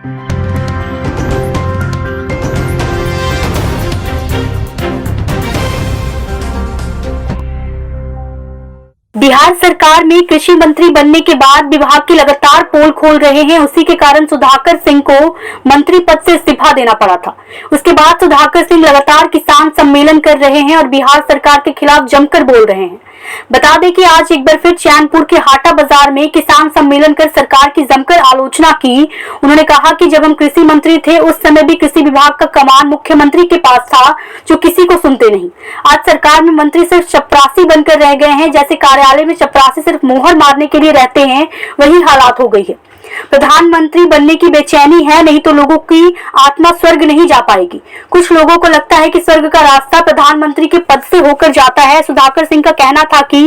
बिहार सरकार में कृषि मंत्री बनने के बाद विभाग की लगातार पोल खोल रहे हैं। उसी के कारण सुधाकर सिंह को मंत्री पद से इस्तीफा देना पड़ा था। उसके बाद सुधाकर सिंह लगातार किसान सम्मेलन कर रहे हैं और बिहार सरकार के खिलाफ जमकर बोल रहे हैं। बता दें कि आज एक बार फिर चैनपुर के हाटा बाजार में किसान सम्मेलन कर सरकार की जमकर आलोचना की। उन्होंने कहा कि जब हम कृषि मंत्री थे उस समय भी कृषि विभाग का कमान मुख्यमंत्री के पास था, जो किसी को सुनते नहीं। आज सरकार में मंत्री सिर्फ चपरासी बनकर रह गए हैं। जैसे कार्यालय में चपरासी सिर्फ मोहर मारने के लिए रहते हैं, वही हालात हो गई है। प्रधानमंत्री बनने की बेचैनी है, नहीं तो लोगों की आत्मा स्वर्ग नहीं जा पाएगी। कुछ लोगों को लगता है कि स्वर्ग का रास्ता प्रधानमंत्री के पद से होकर जाता है। सुधाकर सिंह का कहना था कि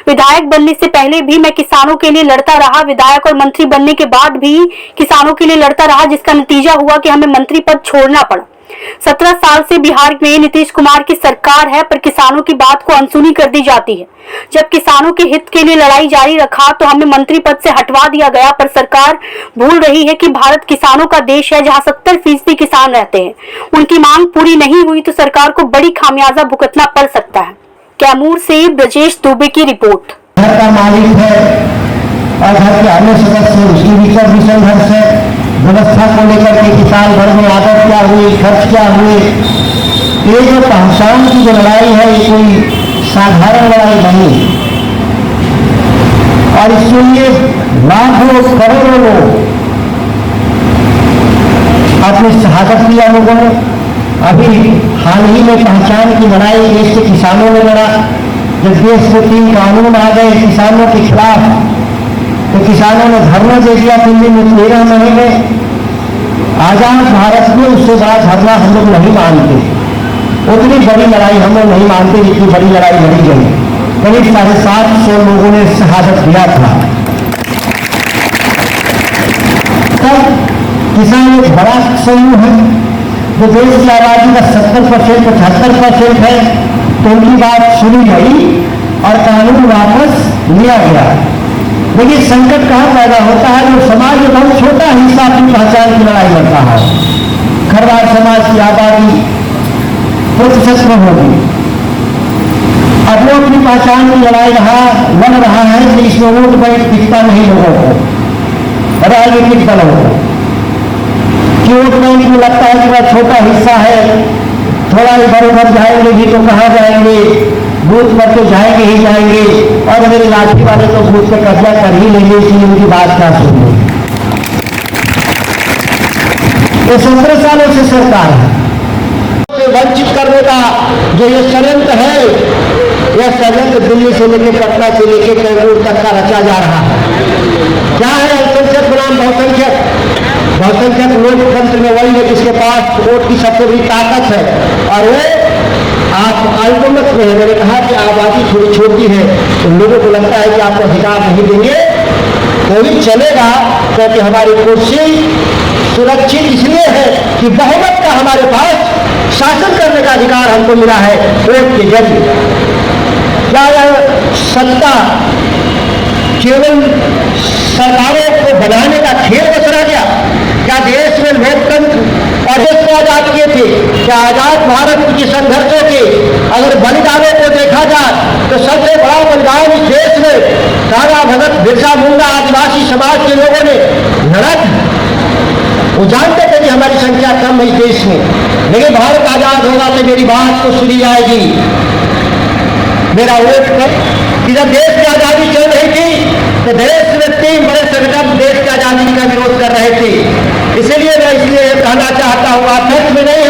विधायक बनने से पहले भी मैं किसानों के लिए लड़ता रहा, विधायक और मंत्री बनने के बाद भी किसानों के लिए लड़ता रहा, जिसका नतीजा हुआ कि हमें मंत्री पद छोड़ना पड़ा। 17 साल से बिहार में नीतीश कुमार की सरकार है, पर किसानों की बात को अनसुनी कर दी जाती है। जब किसानों के हित के लिए लड़ाई जारी रखा तो हमें मंत्री पद से हटवा दिया गया, पर सरकार भूल रही है कि भारत किसानों का देश है, जहां 70% किसान रहते हैं। उनकी मांग पूरी नहीं हुई तो सरकार को बड़ी खामियाजा भुगतना पड़ सकता है। कैमूर से ब्रजेश दुबे की रिपोर्ट। घर का मालिक है और घर के अन्य सदस्य उसकी भी संघर्ष है। व्यवस्था को लेकर के किसान घर में आदत क्या हुई, खर्च क्या हुए, ये जो पहचान की जो लड़ाई है ये कोई साधारण लड़ाई नहीं। और इसके लिए लाखों करोड़ों लोग अपनी शहादत दिया लोगों ने। अभी हाल ही में पहचान की लड़ाई देश के किसानों ने लड़ा। जब देश में 3 कानून आ गए किसानों के खिलाफ तो किसानों ने धरना दे दिया दिल्ली में 13 महीने। आजाद भारत में उससे बड़ा धरना हम लोग नहीं मानते। उतनी बड़ी लड़ाई हम लोग नहीं मानते जितनी बड़ी लड़ाई लड़ी गई। करीब 750 लोगों ने शहादत दिया था। तब किसान एक बड़ा समूह है जो देश की आबादी का 70% 75% है, तो उनकी बात सुनी गई और कानून वापस लिया गया। लेकिन संकट कहाँ पैदा होता है जो समाज में बहुत छोटा हिस्सा अपनी पहचान की लड़ाई लड़ता है। खरवार समाज की आबादी प्रतिशत में होगी, अपने अपनी पहचान की लड़ाई लड़ रहा है, तो इसमें वोट बैंक दिखता नहीं लोगों को, राजनीतिक दलों को। कि वोट बैंक में लगता है कि वह छोटा हिस्सा है, थोड़ा इधर उधर जाएंगे भी तो कहाँ जाएंगे, बूथ पर तो जाएंगे ही जाएंगे, और मेरे लाठी वाले तो बूथ पे कब्जा कर ही लेंगे, इसलिए उनकी बात क्या सुननी। ये 17 सालों से सरकार है, वंचित करने का जो ये षड्यंत्र है, यह षड्यंत्र दिल्ली से लेकर पटना से लेकर कैमूर तक का रचा जा रहा है। क्या है अल्पसंख्यक बनाम बहुसंख्यक? बहुसंख्यक लोकतंत्र में वही है जिसके पास वोट की सबसे बड़ी ताकत है, और वे आप अल्पमत में है। मैंने कहा कि आबादी थोड़ी छोटी है तो लोगों को लगता है कि आपको अधिकार नहीं देंगे तो भी चलेगा, क्योंकि हमारी कुर्सी सुरक्षित इसलिए है कि बहुमत का हमारे पास शासन करने का अधिकार हमको मिला है वोट के जरिए। क्या सत्ता केवल सरकारों को बनाने का खेल बच रह गया? क्या देश में लोकतंत्र और देश को आजाद किए थे? क्या आजाद भारत के संघर्षों के अगर बलिदानों को देखा जाए तो सबसे बड़ा बलिदान इस देश में दादा भगत बिरसा मुंडा आदिवासी समाज के लोगों ने लड़ा। वो जानते थे कि हमारी संख्या कम है इस देश में, लेकिन भारत आजाद होगा तो मेरी बात तो सुनी जाएगी, मेरा वोट कर। कि जब देश की आजादी चल रही थी तो देश में 3 बड़े संगठन देश की आजादी का विरोध कर रहे थे।